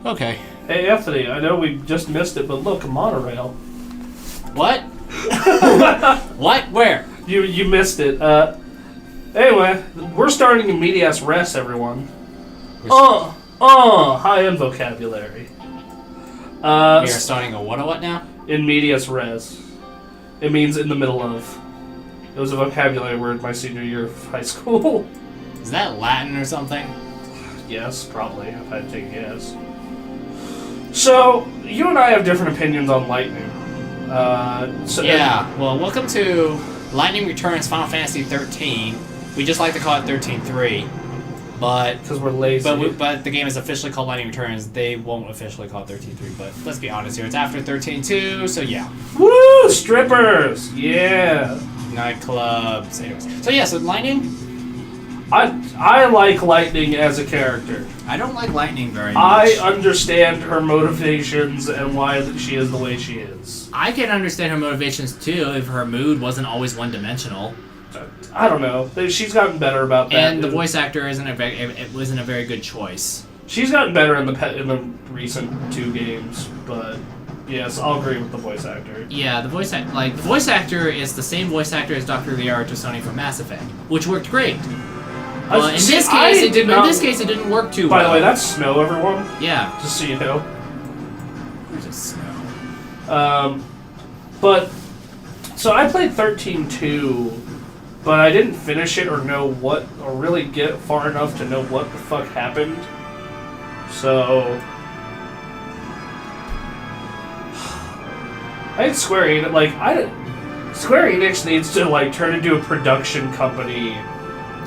Okay. Hey, Anthony, I know we just missed it, but look, a monorail. What? What? Where? You missed it. Anyway, we're starting in medias res, everyone. High-end vocabulary. We are starting a what now? In medias res. It means in the middle of. It was a vocabulary word my senior year of high school. Is that Latin or something? Yes, probably, if I had to take a guess. So, you and I have different opinions on lightning. Well, welcome to Lightning Returns Final Fantasy XIII. We just like to call it 13.3, but because we're lazy. But the game is officially called Lightning Returns. They won't officially call it 13.3, but let's be honest here. It's after 13.2, so yeah. Woo! Strippers! Yeah! Nightclubs. Anyways. So Lightning... I like Lightning as a character. I don't like Lightning very much. I understand her motivations and why she is the way she is. I can understand her motivations too if her mood wasn't always one-dimensional. I don't know. She's gotten better about that. And the voice actor wasn't a very good choice. She's gotten better in the recent 2 games, but yes, I'll agree with the voice actor. Yeah, the voice actor is the same voice actor as Dr. Liara Tosoni from Mass Effect, which worked great. In this case, it didn't work too well. By the way, that's Snow, everyone. Yeah. Just so you know. Just Snow. But so I played 13.2, but I didn't finish it or really get far enough to know what the fuck happened. So I think Square Enix needs to turn into a production company.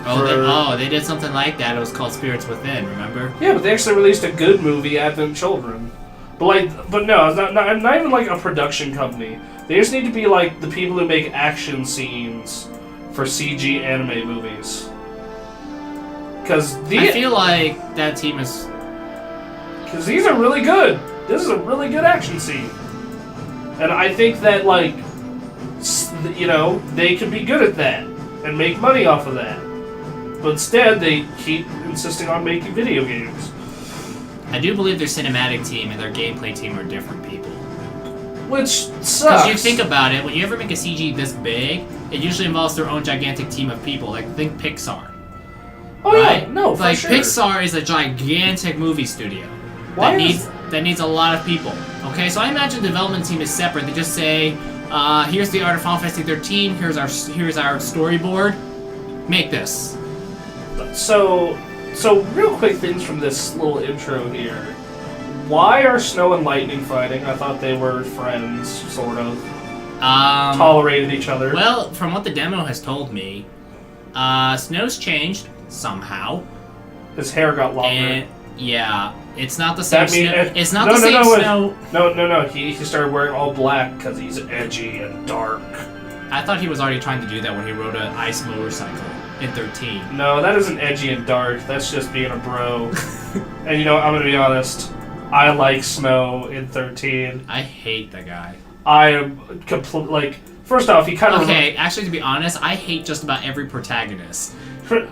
They did something like that. It was called Spirits Within, remember? Yeah, but they actually released a good movie, Advent Children. But no, it's not even like a production company. They just need to be like the people who make action scenes for CG anime movies. I feel like that team is... Because these are really good. This is a really good action scene. And I think that, they could be good at that and make money off of that. But instead, they keep insisting on making video games. I do believe their cinematic team and their gameplay team are different people. Which sucks. Because you think about it, when you ever make a CG this big, it usually involves their own gigantic team of people. Think Pixar. Oh right? Yeah, no, for sure. Pixar is a gigantic movie studio that needs a lot of people. Okay, so I imagine the development team is separate. They just say, here's the art of Final Fantasy XIII. Here's our storyboard. Make this. So real quick things from this little intro here. Why are Snow and Lightning fighting? I thought they were friends, sort of. Tolerated each other. Well, from what the demo has told me, Snow's changed somehow. His hair got longer. And yeah, it's not the same. It's not the same Snow. No. He started wearing all black because he's edgy and dark. I thought he was already trying to do that when he rode an ice motorcycle in 13. No, that isn't edgy and dark. That's just being a bro. And I'm gonna be honest. I like Snow in 13. I hate the guy. I am first off, he kind of... Okay, actually, to be honest, I hate just about every protagonist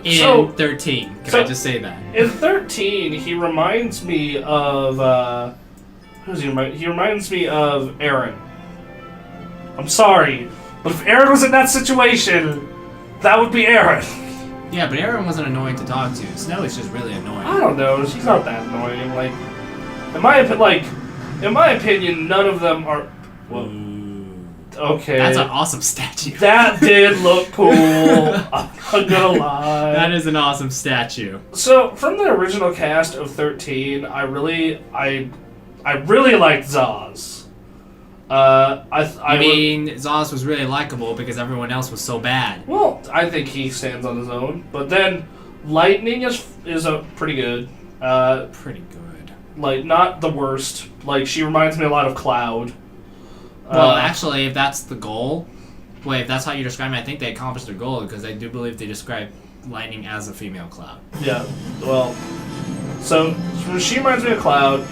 in 13. Can I just say that? In 13, he reminds me of... who does he remind? He reminds me of Aaron. I'm sorry, but if Aaron was in that situation, that would be Aaron. Yeah, but Aaron wasn't annoying to talk to. Snow is just really annoying. I don't know. She's not that annoying. In my opinion, none of them are... Well, okay. That's an awesome statue. That did look cool. I'm not gonna lie. That is an awesome statue. So, from the original cast of 13, I really liked Zaz. Zaz was really likable because everyone else was so bad. Well, I think he stands on his own. But then, Lightning is a pretty good. Pretty good. Not the worst. She reminds me a lot of Cloud. Well, actually, if that's the goal... Wait, if that's how you describe it, I think they accomplished their goal, because I do believe they describe Lightning as a female Cloud. Yeah, well... So, she reminds me of Cloud,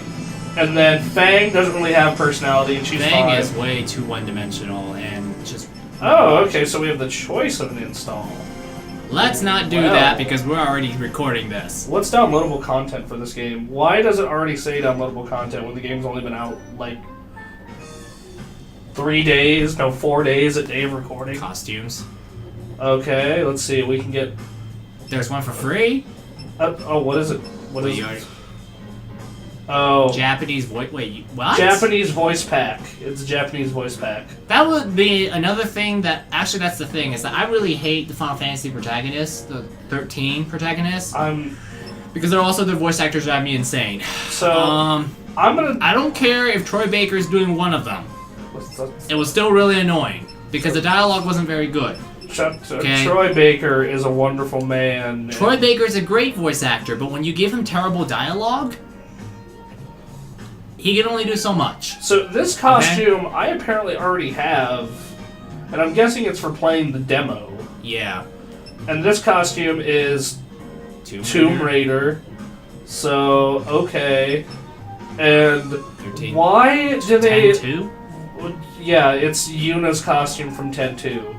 and then Fang doesn't really have personality, and she's Fang fine. is way too one-dimensional, and just... Oh, okay, so we have the choice of an install. Let's not do that because we're already recording this. What's downloadable content for this game? Why does it already say downloadable content when the game's only been out, like, 4 days a day of recording? Costumes. Okay, let's see. We can get... There's one for free. What is it? What is it? Oh. Japanese voice... Wait, what? Japanese voice pack. It's a Japanese voice pack. That would be another thing that... Actually, that's the thing, is that I really hate the Final Fantasy protagonists, the 13 protagonists. Because they're also, their voice actors drive me insane. So, I don't care if Troy Baker's doing one of them. It was still really annoying, because the dialogue wasn't very good. Okay. Troy Baker is a wonderful man. Troy Baker's a great voice actor, but when you give him terrible dialogue... He can only do so much. So this costume I apparently already have, and I'm guessing it's for playing the demo. Yeah. And this costume is Tomb Raider. So, okay. And 13. Why do they... 10-2? Yeah, it's Yuna's costume from 10-2.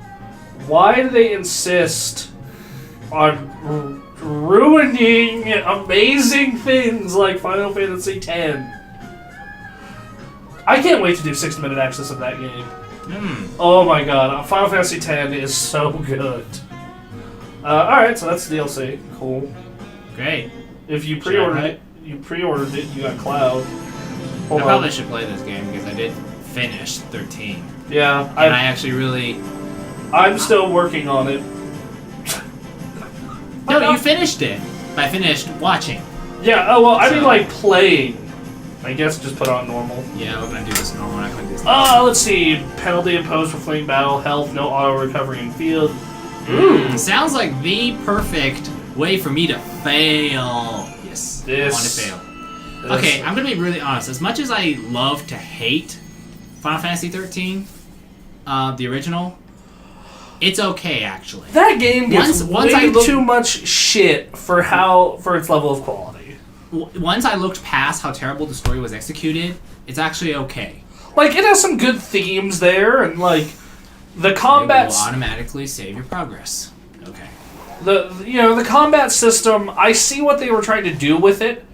Why do they insist on ruining amazing things like Final Fantasy X? I can't wait to do 60-minute access of that game. Oh my god, Final Fantasy X is so good. Alright, so that's DLC. Cool. Great. If you pre-ordered it, you got Cloud. I probably should play this game because I did finish 13. Yeah. And I actually really... I'm still working on it. No, you finished it. I finished watching. Yeah, I mean like playing. I guess just put on normal. Yeah, we're gonna do this normal. I'm not gonna do this. Let's see. Penalty imposed for fleeing battle, health, no auto recovery in field. Sounds like the perfect way for me to fail. Yes, I want to fail. Okay, I'm gonna be really honest. As much as I love to hate Final Fantasy XIII, the original, it's okay actually. That game gets way too much shit for its level of quality. Once I looked past how terrible the story was executed, it's actually okay. Like, it has some good themes there, and, like, the combat... It will automatically save your progress. Okay. The combat system, I see what they were trying to do with it,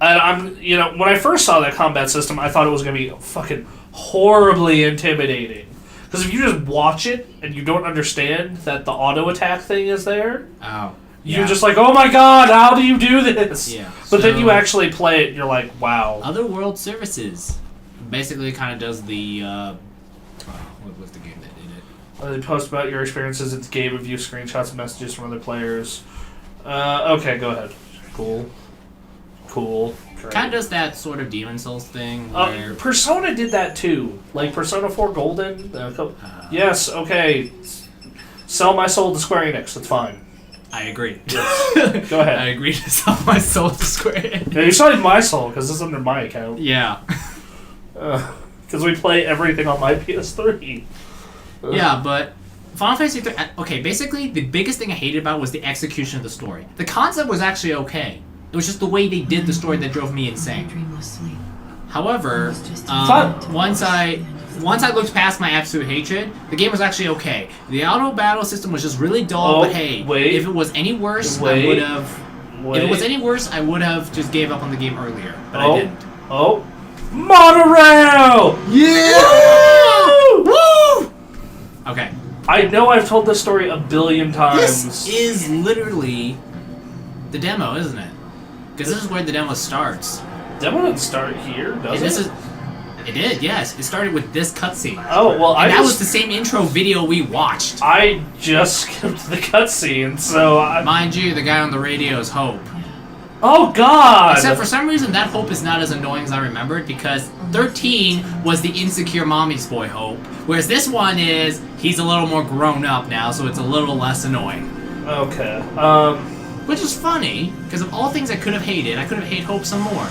and when I first saw that combat system, I thought it was going to be fucking horribly intimidating. Because if you just watch it, and you don't understand that the auto-attack thing is there... Oh. You're just like, oh my god, how do you do this? Yeah. But then you actually play it, and you're like, wow. Other World Services basically kind of does the. What was the game that did it? They post about your experiences. It's game review, screenshots, and messages from other players. Okay, go ahead. Cool. Kind of does that sort of Demon Souls thing. Where Persona did that too. Like Persona 4 Golden. Yes, okay. Sell my soul to Square Enix. That's fine. I agree. Yes. Go ahead. I agree to sell my soul to Square Enix. Yeah, you sold my soul because this is under my account. Yeah. Because we play everything on my PS3. Yeah, but Final Fantasy XIII... Okay, basically, the biggest thing I hated about was the execution of the story. The concept was actually okay. It was just the way they did the story that drove me insane. However, once I looked past my absolute hatred, the game was actually okay. The auto battle system was just really dull, but hey, if it was any worse, I would have... If it was any worse, I would have just gave up on the game earlier, but I didn't. Monorail! Yeah! Woo! Okay. I know I've told this story a billion times. This is literally the demo, isn't it? Because this is where the demo starts. Demo didn't start here, does it? It did, yes. It started with this cutscene. Oh, well, that was the same intro video we watched. I just skipped the cutscene, so Mind you, the guy on the radio is Hope. Oh, God! Except for some reason, that Hope is not as annoying as I remembered, because 13 was the insecure mommy's boy Hope, whereas this one is, he's a little more grown up now, so it's a little less annoying. Okay, Which is funny, because of all things I could have hated, I could have hated Hope some more.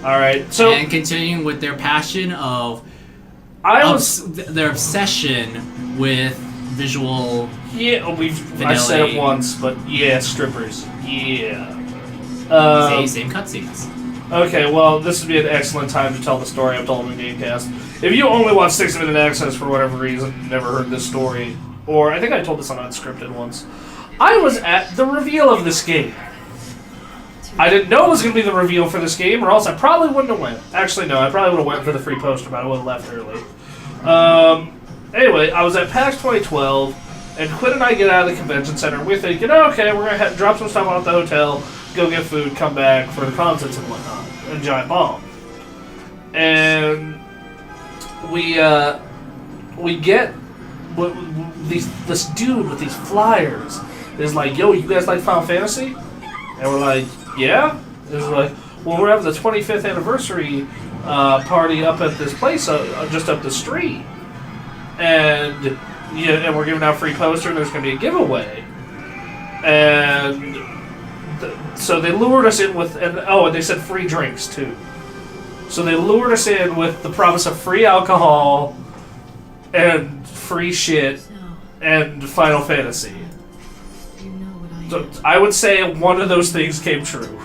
Alright, so... And continuing with their passion of... their obsession with visual... Yeah, I said it once, but yeah, strippers. Yeah. Same cutscenes. Okay, well, this would be an excellent time to tell the story I've told in Gamecast. If you only watch 60-minute access for whatever reason, never heard this story, or I think I told this on Unscripted once. I was at the reveal of this game. I didn't know it was going to be the reveal for this game, or else I probably wouldn't have went. Actually, no, I probably would have went for the free poster, but I would have left early. Anyway, I was at PAX 2012, and Quinn and I get out of the convention center. We're thinking, okay, we're going to drop some stuff off at the hotel, go get food, come back for the concerts and whatnot, and Giant Bomb. And we get this dude with these flyers is like, yo, you guys like Final Fantasy? And we're like, yeah. It's like, well, we're having the 25th anniversary party up at this place just up the street, and and we're giving out free poster, and there's going to be a giveaway, and so they lured us in with, and they said free drinks too. So they lured us in with the promise of free alcohol and free shit and Final Fantasy. So I would say one of those things came true.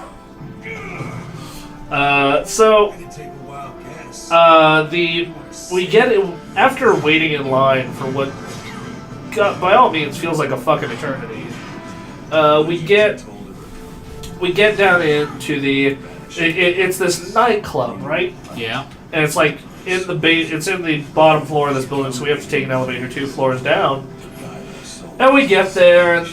We get it after waiting in line for what, by all means, feels like a fucking eternity. We get down into it's this nightclub, right? Yeah. And it's like it's in the bottom floor of this building, so we have to take an elevator 2 floors down. And we get there, and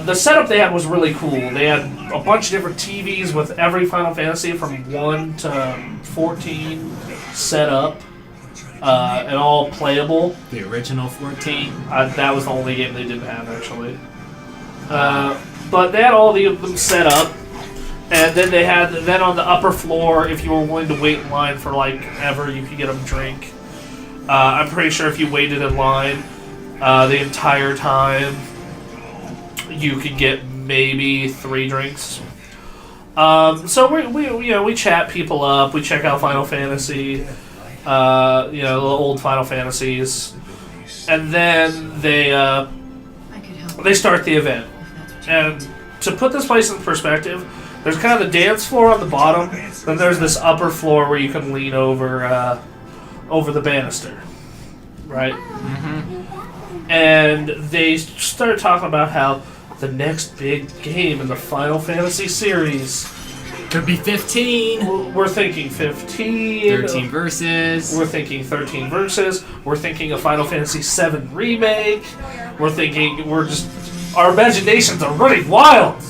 the setup they had was really cool. They had a bunch of different TVs with every Final Fantasy from 1 to 14 set up, and all playable. The original 14? That was the only game they didn't have, actually. But they had all of them set up, and then they had, on the upper floor, if you were willing to wait in line for, like, ever, you could get them a drink. I'm pretty sure if you waited in line the entire time, you could get maybe 3 drinks. So we chat people up. We check out Final Fantasy, the old Final Fantasies, and then they start the event. And to put this place in perspective, there's kind of the dance floor on the bottom. Then there's this upper floor where you can lean over the banister, right? Mm-hmm. And they start talking about how the next big game in the Final Fantasy series could be 15. We're thinking 15. 13 verses. We're thinking 13 verses. We're thinking a Final Fantasy VII remake. We're thinking our imaginations are running wild,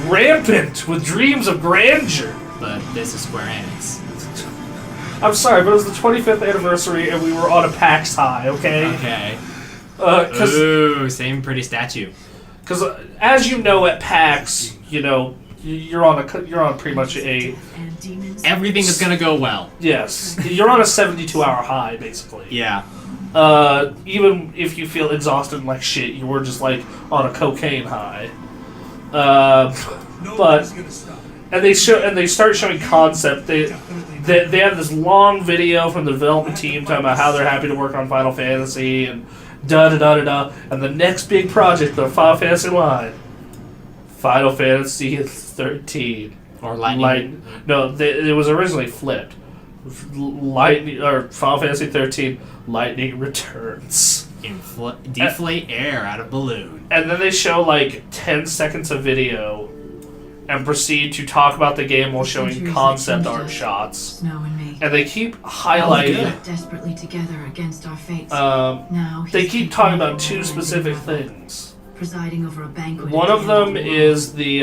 rampant with dreams of grandeur. But this is Square Enix. I'm sorry, but it was the 25th anniversary and we were on a PAX high, okay? Okay. Ooh, same pretty statue. Because as you know, at PAX, you're on pretty much everything is gonna go well. Yes, you're on a 72-hour high, basically. Yeah. Even if you feel exhausted like shit, you were just like on a cocaine high. And they start showing concept. They have this long video from the development team talking about how they're happy to work on Final Fantasy and da-da-da-da-da. And the next big project, the Final Fantasy line, Final Fantasy XIII. Or Lightning. No, it was originally flipped. Lightning, or Final Fantasy XIII, Lightning Returns. Deflate air out of balloon. And then they show like 10 seconds of video and proceed to talk about the game while showing concept art shots. And they keep highlighting. Desperately together against our fates. They keep talking about 2 specific things. Presiding over a banquet. One of them is the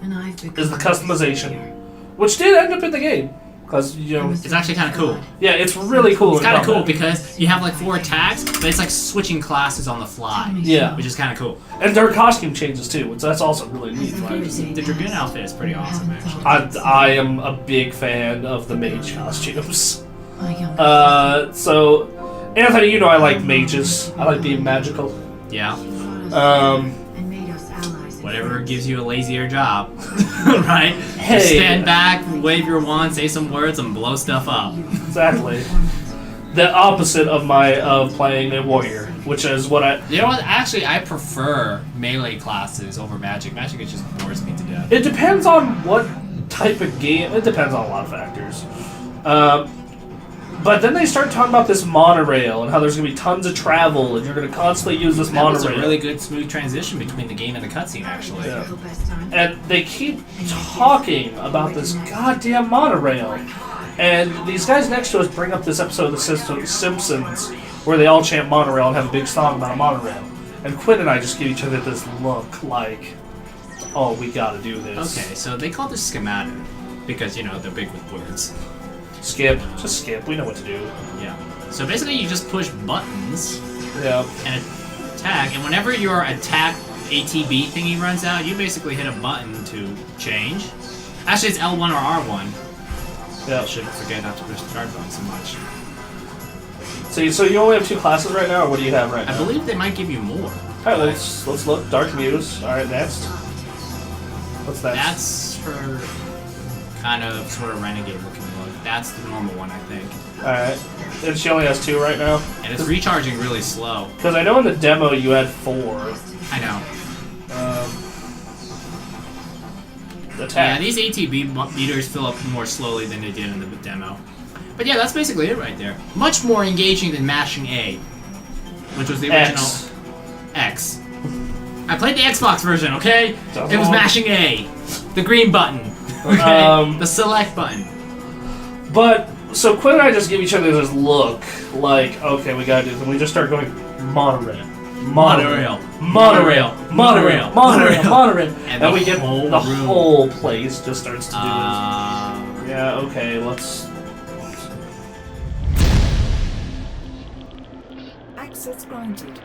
customization, which did end up in the game. Because, it's actually kind of cool. Yeah, it's really cool. It's kind of cool because you have like 4 attacks, but it's like switching classes on the fly. Yeah. Which is kind of cool. And their costume changes too, which that's also really neat. The Dragoon outfit is pretty awesome, actually. I am a big fan of the mage costumes. So, Anthony, I like mages. I like being magical. Yeah. Whatever gives you a lazier job, right? Hey. Just stand back, wave your wand, say some words, and blow stuff up. Exactly. The opposite of playing a warrior, which is what I... You know what? Actually, I prefer melee classes over magic. Magic, it just bores me to death. It depends on what type of game... It depends on a lot of factors. But then they start talking about this monorail and how there's going to be tons of travel and you're going to constantly use this That was monorail. a really good, smooth transition between the game and the cutscene, actually. Yeah. And they keep talking about this goddamn monorail. And these guys next to us bring up this episode of The Simpsons where they all chant monorail and have a big song about a monorail. And Quinn and I just give each other this look like, oh, we gotta do this. Okay, so they call this schematic because, you know, they're big with words. Skip. Just skip. We know what to do. Yeah. So basically you just push buttons Yeah. and attack, and whenever your attack ATB thingy runs out, you basically hit a button to change. Actually, it's L1 or R1. Yeah. I should forget not to push the start button so much. So you only have 2 classes right now, or what do you have right now? I believe they might give you more. Alright, let's look. Dark Muse. Alright, next. What's that? That's her kind of sort of renegade looking look. That's the normal one, I think. Alright. And she only has 2 right now? And it's recharging really slow. Because I know in the demo you had 4. I know. Attack. Yeah, these ATB meters fill up more slowly than they did in the demo. But yeah, that's basically it right there. Much more engaging than mashing A, which was the original X. I played the Xbox version, okay? It was mashing A. The green button. Okay? The select button. But, so Quinn and I just give each other this look, like, okay, we gotta do this, and we just start going, monorail. Monorail. Monorail. Monorail. Monorail. Monorail. And we get whole the room. whole place just starts to do this. Yeah, okay, let's... Access granted.